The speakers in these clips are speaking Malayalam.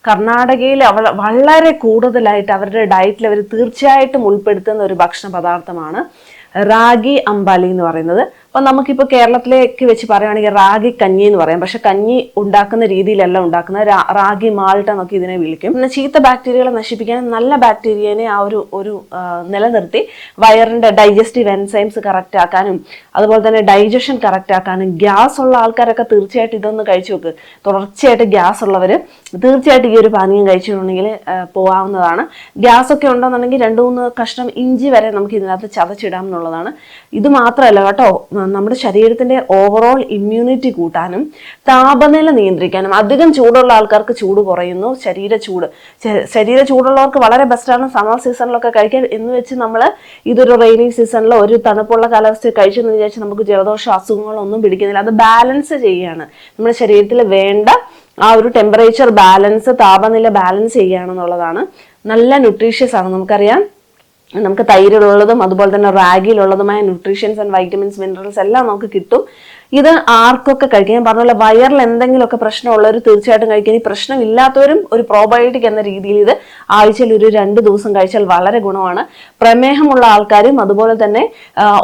കർണാടകയിൽ വളരെ കൂടുതലായിട്ട് അവരുടെ ഡയറ്റിൽ അവർ തീർച്ചയായിട്ടും ഉൾപ്പെടുത്തുന്ന ഒരു ഭക്ഷണ പദാർത്ഥമാണ് റാഗി അമ്പാലി എന്ന് പറയുന്നത്. അപ്പം നമുക്കിപ്പോൾ കേരളത്തിലേക്ക് വെച്ച് പറയുകയാണെങ്കിൽ റാഗി കഞ്ഞി എന്ന് പറയാം. പക്ഷെ കഞ്ഞി ഉണ്ടാക്കുന്ന രീതിയിലല്ല ഉണ്ടാക്കുന്നത്, റാഗി മാൾട്ട് എന്നൊക്കെ ഇതിനെ വിളിക്കും. പിന്നെ ചീത്ത ബാക്ടീരിയകളെ നശിപ്പിക്കാൻ നല്ല ബാക്ടീരിയനെ ആ ഒരു നിലനിർത്തി വയറിന്റെ ഡൈജസ്റ്റീവ് എൻസൈംസ് കറക്റ്റ് ആക്കാനും അതുപോലെ തന്നെ ഡൈജഷൻ കറക്റ്റ് ആക്കാനും, ഗ്യാസ് ഉള്ള ആൾക്കാരൊക്കെ തീർച്ചയായിട്ടും ഇതൊന്ന് കഴിച്ചു നോക്ക്. തുടർച്ചയായിട്ട് ഗ്യാസ് ഉള്ളവർ തീർച്ചയായിട്ടും ഈ ഒരു പാനീയം കഴിച്ചിട്ടുണ്ടെങ്കിൽ പോകാവുന്നതാണ്. ഗ്യാസ് ഒക്കെ ഉണ്ടെന്നുണ്ടെങ്കിൽ 2-3 കഷ്ണം ഇഞ്ചി വരെ നമുക്ക് ഇതിനകത്ത് ചതച്ചിടാം എന്നുള്ളതാണ്. ഇത് മാത്രമല്ല കേട്ടോ, നമ്മുടെ ശരീരത്തിന്റെ ഓവറോൾ ഇമ്മ്യൂണിറ്റി കൂട്ടാനും താപനില നിയന്ത്രിക്കാനും. അധികം ചൂടുള്ള ആൾക്കാർക്ക് ചൂട് കുറയുന്നു, ശരീര ചൂടുള്ളവർക്ക് വളരെ ബെസ്റ്റാണ് സമ്മർ സീസണിലൊക്കെ കഴിക്കാൻ. എന്ന് വെച്ച് നമ്മൾ ഇതൊരു റെയിനി സീസണിൽ ഒരു തണുപ്പുള്ള കാലാവസ്ഥയിൽ കഴിച്ചെന്ന് വിചാരിച്ച് നമുക്ക് ജലദോഷ അസുഖങ്ങളൊന്നും പിടിക്കുന്നില്ല. അത് ബാലൻസ് ചെയ്യുകയാണ്, നമ്മുടെ ശരീരത്തിൽ വേണ്ട ആ ഒരു ടെമ്പറേച്ചർ ബാലൻസ്, താപനില ബാലൻസ് ചെയ്യുകയാണെന്നുള്ളതാണ്. നല്ല ന്യൂട്രീഷ്യസ് ആണ്. നമുക്കറിയാം, നമുക്ക് തൈരിലുള്ളതും അതുപോലെ തന്നെ റാഗിയിലുള്ളതുമായ ന്യൂട്രീഷ്യൻസ് ആൻഡ് വൈറ്റമിൻസ്, മിനറൽസ് എല്ലാം നമുക്ക് കിട്ടും. ഇത് ആർക്കൊക്കെ കഴിക്കാം. ഞാൻ പറഞ്ഞ പോലെ വയറിൽ എന്തെങ്കിലുമൊക്കെ പ്രശ്നമുള്ളവർ തീർച്ചയായിട്ടും കഴിക്കാം. ഈ പ്രശ്നമില്ലാത്തവരും ഒരു പ്രോബയോട്ടിക് എന്ന രീതിയിൽ ഇത് ആഴ്ചയിൽ ഒരു 2 ദിവസം കഴിച്ചാൽ വളരെ ഗുണമാണ്. പ്രമേഹമുള്ള ആൾക്കാരും അതുപോലെ തന്നെ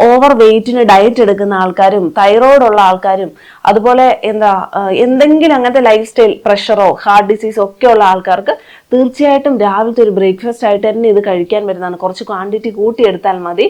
ഓവർ വെയിറ്റിന് ഡയറ്റ് എടുക്കുന്ന ആൾക്കാരും തൈറോയ്ഡ് ഉള്ള ആൾക്കാരും അതുപോലെ എന്തെങ്കിലും അങ്ങനത്തെ ലൈഫ് സ്റ്റൈൽ പ്രഷറോ ഹാർട്ട് ഡിസീസോ ഒക്കെ ഉള്ള ആൾക്കാർക്ക് തീർച്ചയായിട്ടും രാവിലത്തെ ഒരു ബ്രേക്ക്ഫാസ്റ്റ് ആയിട്ട് തന്നെ ഇത് കഴിക്കാൻ വരുന്നതാണ്. കുറച്ച് ക്വാണ്ടിറ്റി കൂട്ടിയെടുത്താൽ മതി.